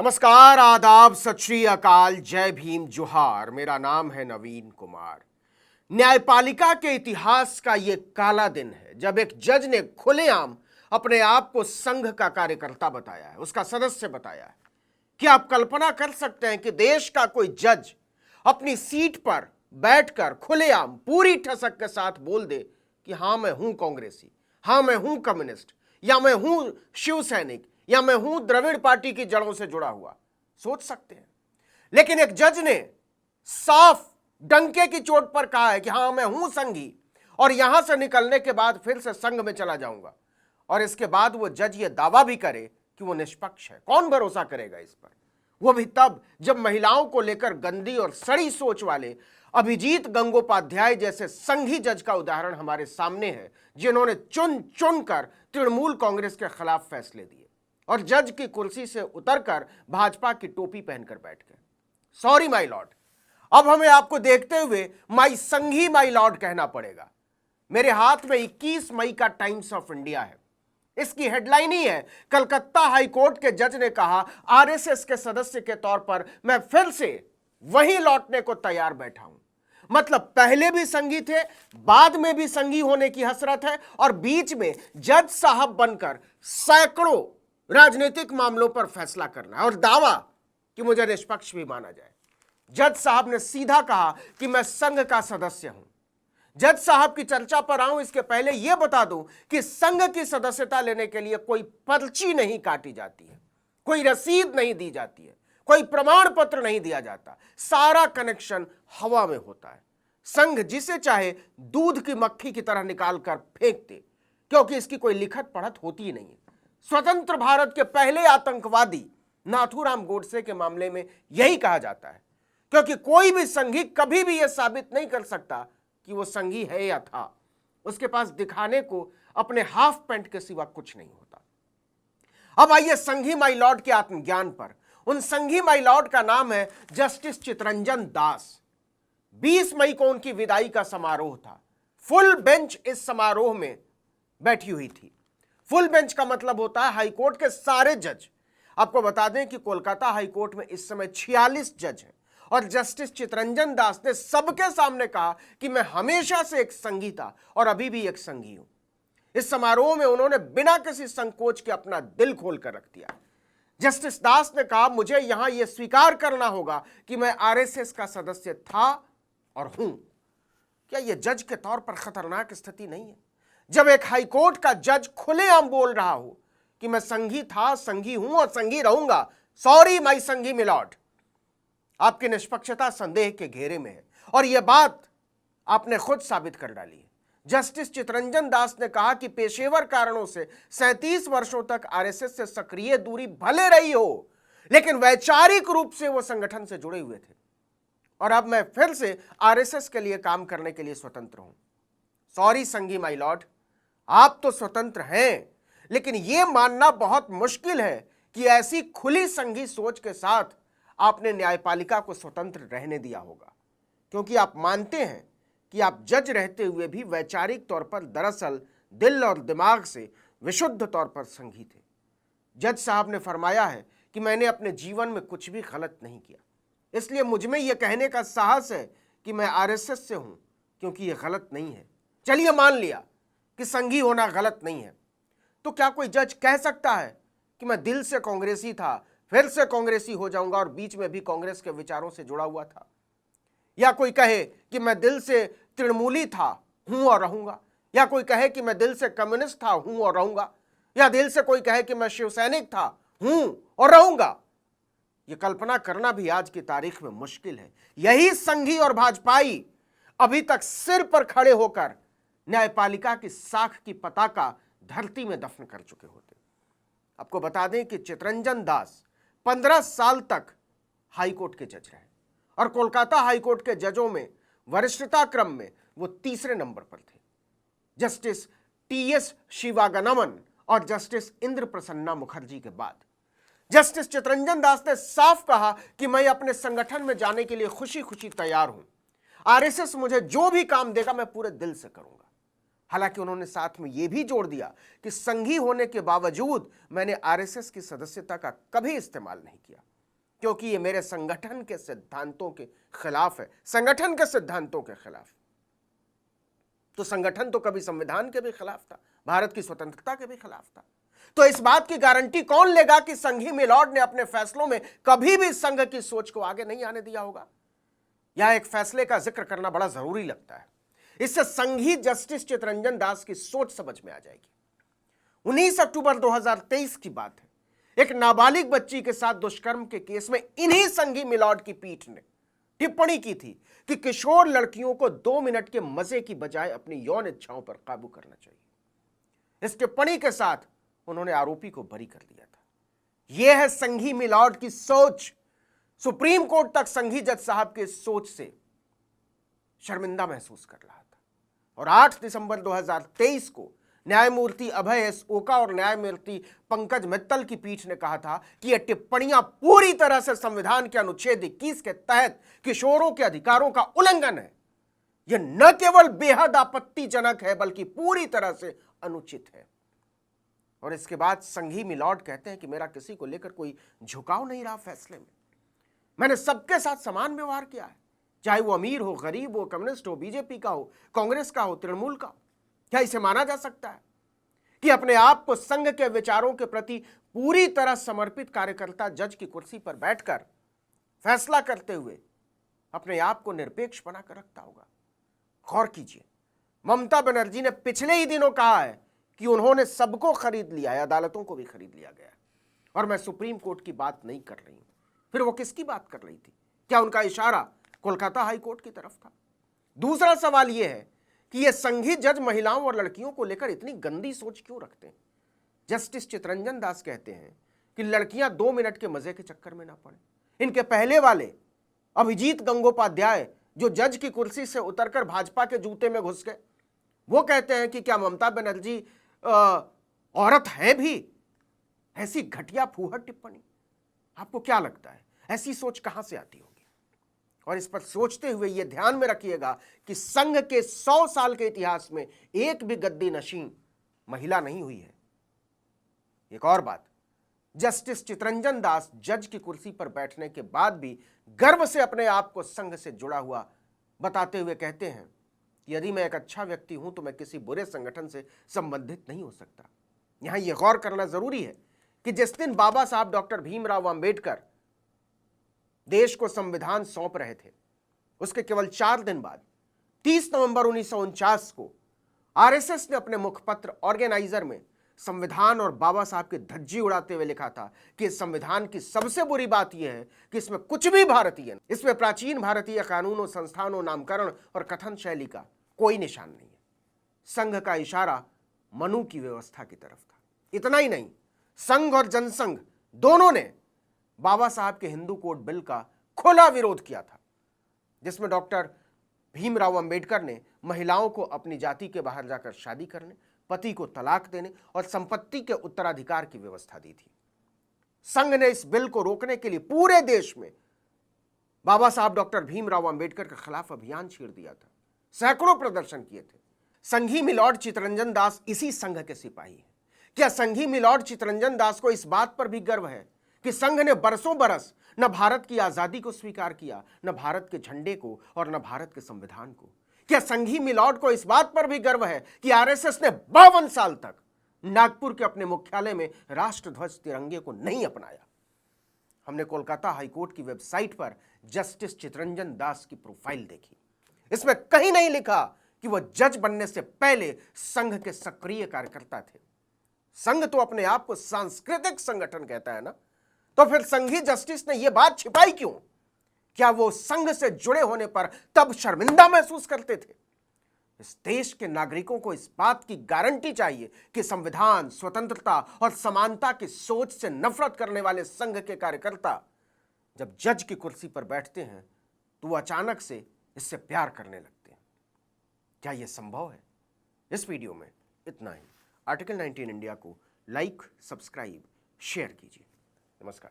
नमस्कार, आदाब, सत श्री अकाल, जय भीम, जोहार। मेरा नाम है नवीन कुमार। न्यायपालिका के इतिहास का यह काला दिन है जब एक जज ने खुलेआम अपने आप को संघ का कार्यकर्ता बताया है, उसका सदस्य बताया है। क्या आप कल्पना कर सकते हैं कि देश का कोई जज अपनी सीट पर बैठकर खुलेआम पूरी ठसक के साथ बोल दे कि हां मैं हूं कांग्रेसी, हां मैं हूं कम्युनिस्ट, या मैं हूं शिव सैनिक, या मैं हूं द्रविड़ पार्टी की जड़ों से जुड़ा हुआ? सोच सकते हैं। लेकिन एक जज ने साफ डंके की चोट पर कहा है कि हां मैं हूं संघी, और यहां से निकलने के बाद फिर से संघ में चला जाऊंगा। और इसके बाद वो जज ये दावा भी करे कि वो निष्पक्ष है। कौन भरोसा करेगा इस पर? वो भी तब जब महिलाओं को लेकर गंदी और सड़ी सोच वाले अभिजीत गंगोपाध्याय जैसे संघी जज का उदाहरण हमारे सामने है, जिन्होंने चुन चुन कर तृणमूल कांग्रेस के खिलाफ फैसले दिए और जज की कुर्सी से उतरकर भाजपा की टोपी पहनकर बैठ गए। सॉरी माय लॉर्ड, अब हमें आपको देखते हुए माई संघी माई लॉर्ड कहना पड़ेगा। मेरे हाथ में 21 मई का टाइम्स ऑफ इंडिया है। इसकी हेडलाइन ही है, कलकत्ता हाईकोर्ट के जज ने कहा आरएसएस के सदस्य के तौर पर मैं फिर से वहीं लौटने को तैयार बैठा हूं। मतलब पहले भी संघी थे, बाद में भी संघी होने की हसरत है, और बीच में जज साहब बनकर सैकड़ों राजनीतिक मामलों पर फैसला करना है और दावा कि मुझे निष्पक्ष भी माना जाए। जज साहब ने सीधा कहा कि मैं संघ का सदस्य हूं। जज साहब की चर्चा पर आऊं इसके पहले यह बता दूं कि संघ की सदस्यता लेने के लिए कोई पर्ची नहीं काटी जाती है, कोई रसीद नहीं दी जाती है, कोई प्रमाण पत्र नहीं दिया जाता। सारा कनेक्शन हवा में होता है। संघ जिसे चाहे दूध की मक्खी की तरह निकाल कर फेंक दे, क्योंकि इसकी कोई लिखत पढ़त होती ही नहीं है। स्वतंत्र भारत के पहले आतंकवादी नाथूराम गोडसे के मामले में यही कहा जाता है, क्योंकि कोई भी संघी कभी भी यह साबित नहीं कर सकता कि वो संघी है या था। उसके पास दिखाने को अपने हाफ पैंट के सिवा कुछ नहीं होता। अब आइए संघी माई लॉर्ड के आत्मज्ञान पर। उन संघी माई लॉर्ड का नाम है जस्टिस चितरंजन दास। 20 मई को उनकी विदाई का समारोह था। फुल बेंच इस समारोह में बैठी हुई थी। फुल बेंच का मतलब होता है हाईकोर्ट के सारे जज। आपको बता दें कि कोलकाता हाईकोर्ट में इस समय 46 जज हैं, और जस्टिस चितरंजन दास ने सबके सामने कहा कि मैं हमेशा से एक संघी था और अभी भी एक संघी हूं। इस समारोह में उन्होंने बिना किसी संकोच के अपना दिल खोल कर रख दिया। जस्टिस दास ने कहा, मुझे यहां यह स्वीकार करना होगा कि मैं आरएसएस का सदस्य था और हूं। क्या यह जज के तौर पर खतरनाक स्थिति नहीं है, जब एक हाईकोर्ट का जज खुलेआम बोल रहा हो कि मैं संघी था, संघी हूं और संघी रहूंगा? सॉरी माई संघी मिलॉर्ड, आपकी निष्पक्षता संदेह के घेरे में है, और यह बात आपने खुद साबित कर डाली है। जस्टिस चितरंजन दास ने कहा कि पेशेवर कारणों से 37 वर्षों तक आरएसएस से सक्रिय दूरी भले रही हो, लेकिन वैचारिक रूप से वो संगठन से जुड़े हुए थे, और अब मैं फिर से आरएसएस के लिए काम करने के लिए स्वतंत्र हूं। सॉरी संघी माई लॉर्ड, आप तो स्वतंत्र हैं, लेकिन यह मानना बहुत मुश्किल है कि ऐसी खुली संघी सोच के साथ आपने न्यायपालिका को स्वतंत्र रहने दिया होगा, क्योंकि आप मानते हैं कि आप जज रहते हुए भी वैचारिक तौर पर दरअसल दिल और दिमाग से विशुद्ध तौर पर संघी थे। जज साहब ने फरमाया है कि मैंने अपने जीवन में कुछ भी गलत नहीं किया, इसलिए मुझ में यह कहने का साहस है कि मैं आरएसएस से हूं, क्योंकि यह गलत नहीं है। चलिए मान लिया कि संघी होना गलत नहीं है, तो क्या कोई जज कह सकता है कि मैं दिल से कांग्रेसी था, फिर से कांग्रेसी हो जाऊंगा और बीच में भी कांग्रेस के विचारों से जुड़ा हुआ था? या कोई कहे कि मैं दिल से तृणमूली था, हूं और रहूंगा? या कोई कहे कि मैं दिल से कम्युनिस्ट था, हूं और रहूंगा? या दिल से कोई कहे कि मैं शिव सैनिक था, हूं और रहूंगा? यह कल्पना करना भी आज की तारीख में मुश्किल है। यही संघी और भाजपाई अभी तक सिर पर खड़े होकर न्यायपालिका की साख की पताका धरती में दफन कर चुके होते। आपको बता दें कि चितरंजन दास 15 साल तक हाईकोर्ट के जज रहे, और कोलकाता हाईकोर्ट के जजों में वरिष्ठता क्रम में वो तीसरे नंबर पर थे, जस्टिस टीएस शिवागनमन और जस्टिस इंद्र प्रसन्ना मुखर्जी के बाद। जस्टिस चितरंजन दास ने साफ कहा कि मैं अपने संगठन में जाने के लिए खुशी खुशी तैयार हूं। आरएसएस मुझे जो भी काम देगा मैं पूरे दिल से करूंगा। हालांकि उन्होंने साथ में यह भी जोड़ दिया कि संघी होने के बावजूद मैंने आरएसएस की सदस्यता का कभी इस्तेमाल नहीं किया, क्योंकि ये मेरे संगठन के सिद्धांतों के खिलाफ है। संगठन के सिद्धांतों के खिलाफ। तो संगठन तो कभी संविधान के भी खिलाफ था, भारत की स्वतंत्रता के भी खिलाफ था। तो इस बात की गारंटी कौन लेगा कि संघी मिलॉर्ड ने अपने फैसलों में कभी भी संघ की सोच को आगे नहीं आने दिया होगा? यह एक फैसले का जिक्र करना बड़ा जरूरी लगता है। इससे संघी जस्टिस चितरंजन दास की सोच समझ में आ जाएगी। 19 अक्टूबर 2023 की बात है। एक नाबालिग बच्ची के साथ दुष्कर्म के केस में इन्हीं संघी मिलॉर्ड की पीठ ने टिप्पणी की थी कि किशोर लड़कियों को 2 मिनट के मजे की बजाय अपनी यौन इच्छाओं पर काबू करना चाहिए। इस टिप्पणी के साथ उन्होंने आरोपी को बरी कर दिया था। यह है संघी मिलॉर्ड की सोच। सुप्रीम कोर्ट तक संघी जज साहब के सोच से शर्मिंदा महसूस कर रहा था। और 8 दिसंबर 2023 को न्यायमूर्ति अभय एस ओका और न्यायमूर्ति पंकज मित्तल की पीठ ने कहा था कि यह टिप्पणियां पूरी तरह से संविधान के अनुच्छेद 21 के तहत किशोरों के अधिकारों का उल्लंघन है। यह न केवल बेहद आपत्तिजनक है बल्कि पूरी तरह से अनुचित है। और इसके बाद संघी मिलॉर्ड कहते हैं कि मेरा किसी को लेकर कोई झुकाव नहीं रहा फैसले में। मैंने सबके साथ समान व्यवहार किया है, चाहे वो अमीर हो, गरीब हो, कम्युनिस्ट हो, बीजेपी का हो, कांग्रेस का हो, तृणमूल का हो। क्या इसे माना जा सकता है कि अपने आप को संघ के विचारों के प्रति पूरी तरह समर्पित कार्यकर्ता जज की कुर्सी पर बैठकर फैसला करते हुए अपने आप को निरपेक्ष बनाकर रखता होगा? गौर कीजिए, ममता बनर्जी ने पिछले ही दिनों कहा है कि उन्होंने सबको खरीद लिया है, अदालतों को भी खरीद लिया गया है। और मैं सुप्रीम कोर्ट की बात नहीं कर रही हूं। फिर वो किसकी बात कर रही थी? क्या उनका इशारा कोलकाता हाई कोर्ट की तरफ था? दूसरा सवाल यह है कि ये संघी जज महिलाओं और लड़कियों को लेकर इतनी गंदी सोच क्यों रखते हैं? जस्टिस चितरंजन दास कहते हैं कि लड़कियां 2 मिनट के मजे के चक्कर में ना पड़े। इनके पहले वाले अभिजीत गंगोपाध्याय, जो जज की कुर्सी से उतरकर भाजपा के जूते में घुस गए, वो कहते हैं कि क्या ममता बनर्जी औरत है भी? ऐसी घटिया फूहड़ टिप्पणी। आपको क्या लगता है ऐसी सोच कहां से आती होगी? और इस पर सोचते हुए यह ध्यान में रखिएगा कि संघ के 100 साल के इतिहास में एक भी गद्दी नशीन महिला नहीं हुई है। एक और बात, जस्टिस चितरंजन दास जज की कुर्सी पर बैठने के बाद भी गर्व से अपने आप को संघ से जुड़ा हुआ बताते हुए कहते हैं कि यदि मैं एक अच्छा व्यक्ति हूं तो मैं किसी बुरे संगठन से संबंधित नहीं हो सकता। यहां यह गौर करना जरूरी है कि जिस दिन बाबा साहब डॉक्टर भीमराव अंबेडकर देश को संविधान सौंप रहे थे, उसके केवल 4 दिन बाद 30 नवंबर 1949 को आरएसएस ने अपने मुखपत्र ऑर्गेनाइजर में संविधान और बाबा साहब की धज्जी उड़ाते हुए लिखा था कि इस संविधान की सबसे बुरी बात यह है कि इसमें कुछ भी भारतीय, इसमें प्राचीन भारतीय कानूनों, संस्थानों, नामकरण और कथन शैली का कोई निशान नहीं है। संघ का इशारा मनु की व्यवस्था की तरफ था। इतना ही नहीं, संघ और जनसंघ दोनों ने बाबा साहब के हिंदू कोड बिल का खुला विरोध किया था, जिसमें डॉक्टर भीमराव अंबेडकर ने महिलाओं को अपनी जाति के बाहर जाकर शादी करने, पति को तलाक देने और संपत्ति के उत्तराधिकार की व्यवस्था दी थी। संघ ने इस बिल को रोकने के लिए पूरे देश में बाबा साहब डॉक्टर भीमराव अंबेडकर के खिलाफ अभियान छेड़ दिया था। सैकड़ों प्रदर्शन किए थे। संघी मिलॉर्ड चितरंजन दास इसी संघ के सिपाही हैं। क्या संघी मिलॉर्ड चितरंजन दास को इस बात पर भी गर्व है कि संघ ने बरसों बरस न भारत की आजादी को स्वीकार किया, न भारत के झंडे को और न भारत के संविधान को? क्या संघी मिलॉर्ड को इस बात पर भी गर्व है कि आरएसएस ने 52 साल तक नागपुर के अपने मुख्यालय में राष्ट्रध्वज तिरंगे को नहीं अपनाया? हमने कोलकाता हाईकोर्ट की वेबसाइट पर जस्टिस चितरंजन दास की प्रोफाइल देखी। इसमें कहीं नहीं लिखा कि वह जज बनने से पहले संघ के सक्रिय कार्यकर्ता थे। संघ तो अपने आप को सांस्कृतिक संगठन कहता है ना, तो फिर संघी जस्टिस ने यह बात छिपाई क्यों? क्या वो संघ से जुड़े होने पर तब शर्मिंदा महसूस करते थे? इस देश के नागरिकों को इस बात की गारंटी चाहिए कि संविधान, स्वतंत्रता और समानता की सोच से नफरत करने वाले संघ के कार्यकर्ता जब जज की कुर्सी पर बैठते हैं तो वो अचानक से इससे प्यार करने लगते हैं। क्या यह संभव है? इस वीडियो में इतना ही। आर्टिकल 19 इंडिया को लाइक, सब्सक्राइब, शेयर कीजिए। नमस्कार।